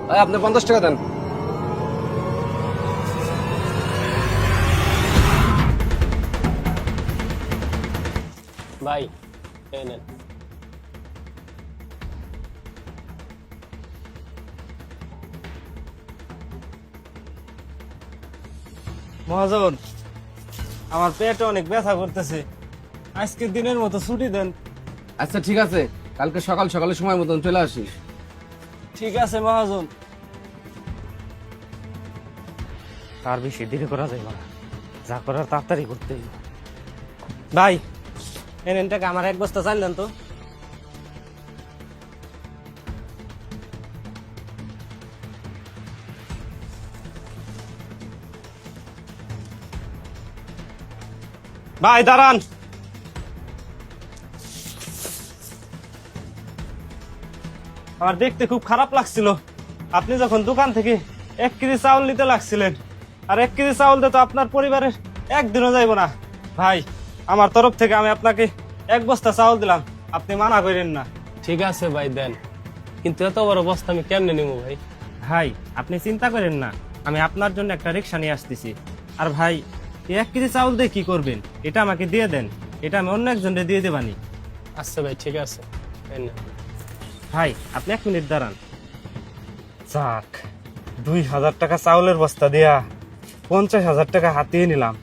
ভাই আপনি 50 টাকা দেন। ভাই এই নেন। মহাজন, আমার পেটে অনেক ব্যথা করতেছে, আজকের দিনের মতো ছুটি দেন। আচ্ছা ঠিক আছে, কালকে সকাল সকালে সময় মতন চলে আসিস। ঠিক আছে মহাজন। তার বেশি দেরি করা যাবে না, যা করার তাড়াতাড়ি করতে হবে। ভাই এনেন টাকা, আমার 1 বস্তা চাল দেন তো। ভাই দাঁড়ান, আমার দেখতে খুব খারাপ লাগছিল আপনি যখন দোকান থেকে 1 কেজি চাউল নিতে লাগছিলেন, আর 1 কেজি চাউল দিয়ে তো আপনার পরিবারের একদিনও যাইব না। ভাই আমার তরফ থেকে আমি আপনাকে 1 বস্তা চাউল দিলাম, আপনি মানা করেন না। ঠিক আছে ভাই দেন, কিন্তু এত বড় বস্তা আমি কেমনে নিবো ভাই? ভাই আপনি চিন্তা করেন না, আমি আপনার জন্য একটা রিক্সা নিয়ে আসতেছি। আর ভাই এই 1 কেজি চাউল দিয়ে কি করবেন, এটা আমাকে দিয়ে দেন, এটা আমি অন্য একজনকে দিয়ে দেবানি। আচ্ছা ভাই ঠিক আছে, এই নেন। ভাই আপনি 1 মিনিট দাঁড়ান। যাক, 2000 টাকা চাউলের বস্তা দিয়া 50,000 টাকা হাতিয়ে নিলাম।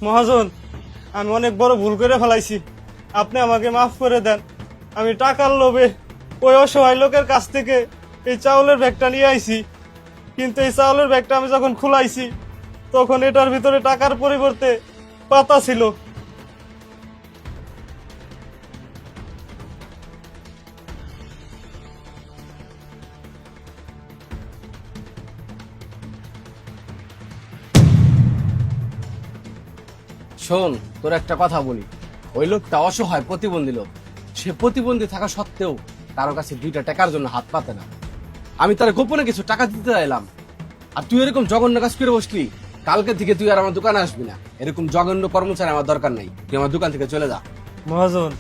মহাজন, আমি অনেক বড় ভুল করে ফেলাইছি, আপনি আমাকে মাফ করে দেন। আমি টাকার লোভে ওই অসহায় লোকের কাছ থেকে এই চাউলের ব্যাগটা নিয়ে আইছি, কিন্তু এই চাউলের ব্যাগটা আমি যখন খুলাইছি তখন এটার ভিতরে টাকার পরিবর্তে পাতা ছিল। শোন, তোর একটা কথা বলি, ওই লোকটা অসহায় প্রতিবন্ধী লোক। সে প্রতিবন্ধী থাকা সত্ত্বেও কারো কাছে 2টা টাকার জন্য হাত পাতে না। আমি তার গোপনে কিছু টাকা দিতে চাইলাম, আর তুই এরকম জঘন্য কাজ করে বসলি। কালকে থেকে তুই আর আমার দোকানে আসবি না। এরকম জঘন্য কর্মচারী আমার দরকার নাই, তুই আমার দোকান থেকে চলে যা। মহাজন,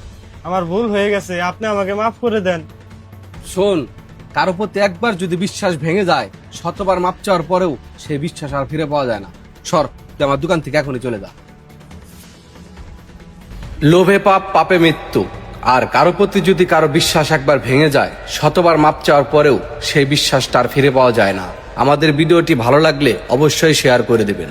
আমার ভুল হয়ে গেছে, আপনি আমাকে মাফ করে দেন। শোন, কারো প্রতি একবার যদি বিশ্বাস ভেঙে যায়, শতবার মাপ চাওয়ার পরেও সেই বিশ্বাস আর ফিরে পাওয়া যায় না। সর, তুই আমার দোকান থেকে এখনই চলে যা। লোভে পাপ, পাপে মৃত্যু। আর কারো প্রতি যদি কারো বিশ্বাস একবার ভেঙে যায়, শতবার মাপ চাওয়ার পরেও সেই বিশ্বাসটা আর ফিরে পাওয়া যায় না। আমাদের ভিডিওটি ভালো লাগলে অবশ্যই শেয়ার করে দেবেন।